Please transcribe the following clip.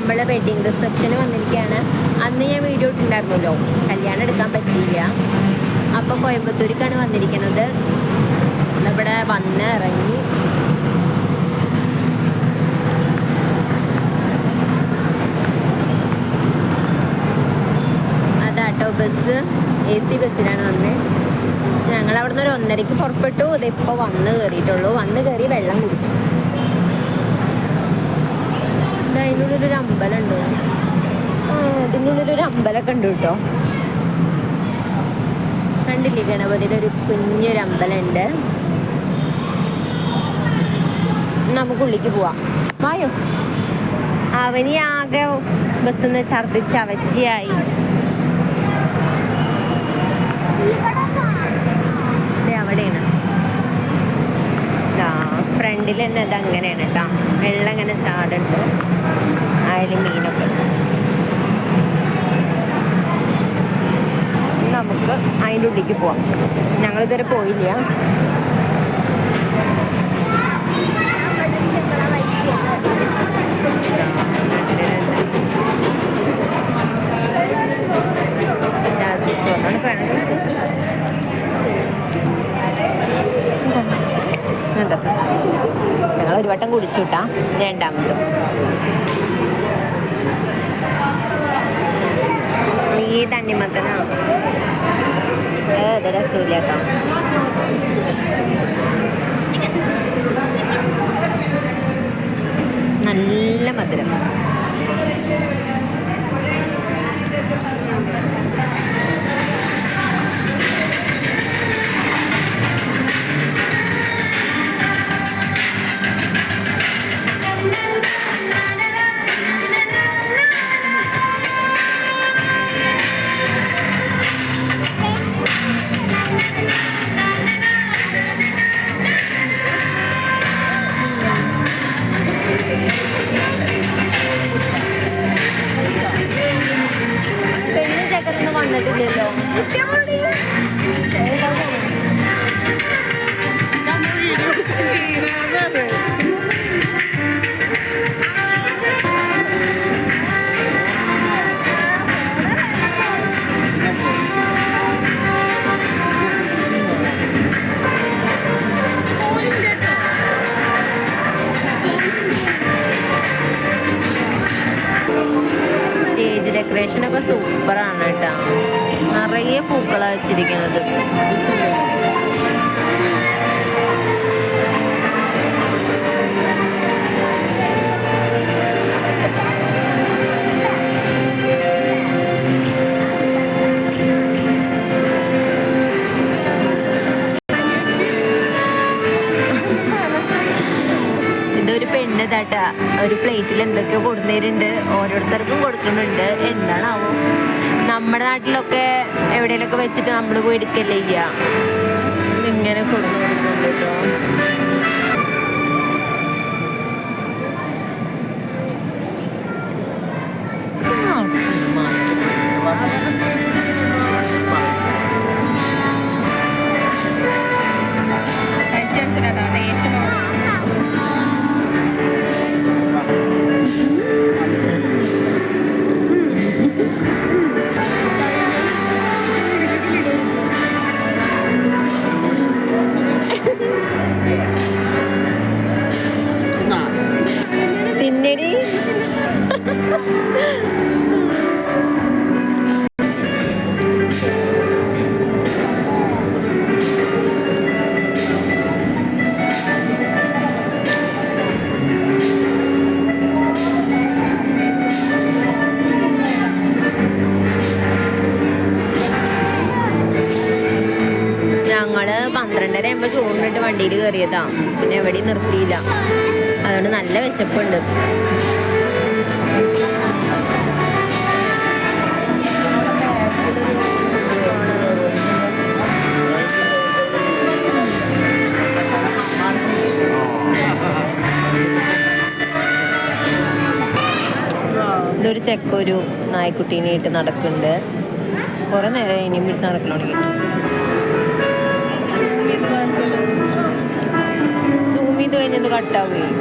നമ്മൾ വെഡിങ് റിസപ്ഷന് വന്നിരിക്കുകയാണ്. അന്ന് ഞാൻ വീഡിയോ ഇട്ടിട്ടുണ്ടായിരുന്നല്ലോ, കല്യാണം എടുക്കാൻ പറ്റിയില്ല. അപ്പോൾ കോയമ്പത്തൂരിക്കാണ് വന്നിരിക്കുന്നത്. ഇവിടെ വന്ന് ഇറങ്ങി അതാട്ടോ ബസ്, AC ബസ്സിലാണ് വന്നത്. ഞങ്ങൾ അവിടുന്ന് ഒരു 1:30 പുറപ്പെട്ടു. ഇതിപ്പോൾ വന്ന് കയറിയിട്ടുള്ളൂ. വന്ന് കയറി വെള്ളം കുടിച്ചു. അതിനുള്ളിലൊരു അമ്പലം ഉണ്ടോ? അതിനുള്ളിലൊരു അമ്പലമൊക്കെ ഉണ്ട് കേട്ടോ. കണ്ടില്ലേ, ഗണപതിയുടെ ഒരു കുഞ്ഞൊരു അമ്പലം ഉണ്ട്. നമുക്കുള്ളിലേക്ക് പോവാം. വായോ. അവന് ആകെ ബസ്സിൽ നിന്ന് ഛർദ്ദിച്ച് അവശ്യായി. അവിടെയാണ് ഫ്രണ്ടിൽ തന്നെ. ഇത് അങ്ങനെയാണ് കേട്ടോ, വെള്ളം ഇങ്ങനെ ചാടുണ്ട്. അതിൽ മീനൊക്കെ ഉണ്ട്. നമുക്ക് അതിൻ്റെ ഉള്ളിലേക്ക് പോവാം. ഞങ്ങളിതുവരെ പോയില്ല. ജ്യൂസ് വന്നോണ്ട് വേണം ജ്യൂസ്. ഞങ്ങൾ ഒരു വട്ടം കുടിച്ചു കിട്ടാ, രണ്ടാമതും. ഈ തണ്ണിമത്തനാ അത് രസമില്ല കേട്ടോ. നല്ല മധുരം. വന്നിട്ടില്ലല്ലോ. സ്റ്റേജ് ഡെക്കറേഷനൊക്കെ സൂപ്പറാണ് കേട്ടോ. നിറയെ പൂക്കളാണ് വെച്ചിരിക്കുന്നത്. ഇതൊരു പെണ്ണ് തട്ടാ, ഒരു പ്ലേറ്റിൽ എന്തൊക്കെയോ കൊടുന്നേരുണ്ട്. ഓരോരുത്തർക്കും കൊടുക്കുന്നുണ്ട്. എന്താണാവോ? നമ്മുടെ നാട്ടിലൊക്കെ എവിടെയെങ്കിലൊക്കെ വെച്ചിട്ട് നമ്മൾ പോയി എടുക്കല്ലേ ചെയ്യുക. ഇങ്ങനെ കൊടുന്നു കൊടുക്കുന്നുണ്ട് കേട്ടോ. തിന്നടി. ഞങ്ങള് 12:30 ആകുമ്പോൾ ചോറിനിട്ട് വണ്ടിയിൽ കയറിയതാ. പിന്നെ എവിടെയും നിർത്തിയില്ല. അതുകൊണ്ട് നല്ല വിശപ്പുണ്ട്. ഇതൊരു ചെക്കൊരു നായ്ക്കുട്ടീനായിട്ട് നടക്കുന്നുണ്ട്. കുറെ നേരം ഇനിയും പിടിച്ച് നടക്കൽ തുടങ്ങി. സൂം ചെയ്ത് കഴിഞ്ഞത് കട്ടാവുകയും